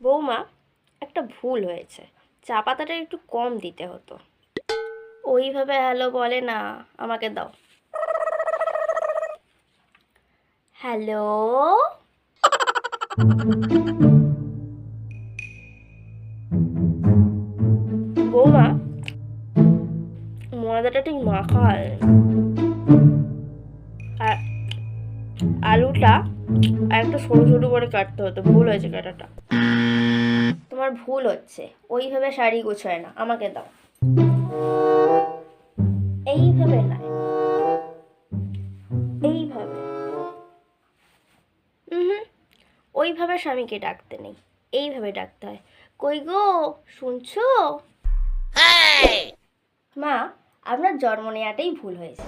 বৌমা, একটা ভুল হয়েছে, চা পাতাটা একটু কম দিতে হতো। ওইভাবে হ্যালো বলে না, আমাকে দাও। হ্যালো। বৌমা, ময়দাটা ঠিক মাখাল, আর আলুটা আর একটু সরু সরু করে কাটতে হতো, ভুল হয়েছে কাটাটা। তোমার ভুল হচ্ছে, ওইভাবে শাড়ি গোছায় না, আমাকে দাও। এইভাবে না, এইভাবে। হুম, ওইভাবে স্বামীকে ডাকতে নেই, এইভাবে ডাকতে হয়। কই গো, শুনছো? মা, আপনার জন্ম নেওয়াটাই ভুল হয়েছে।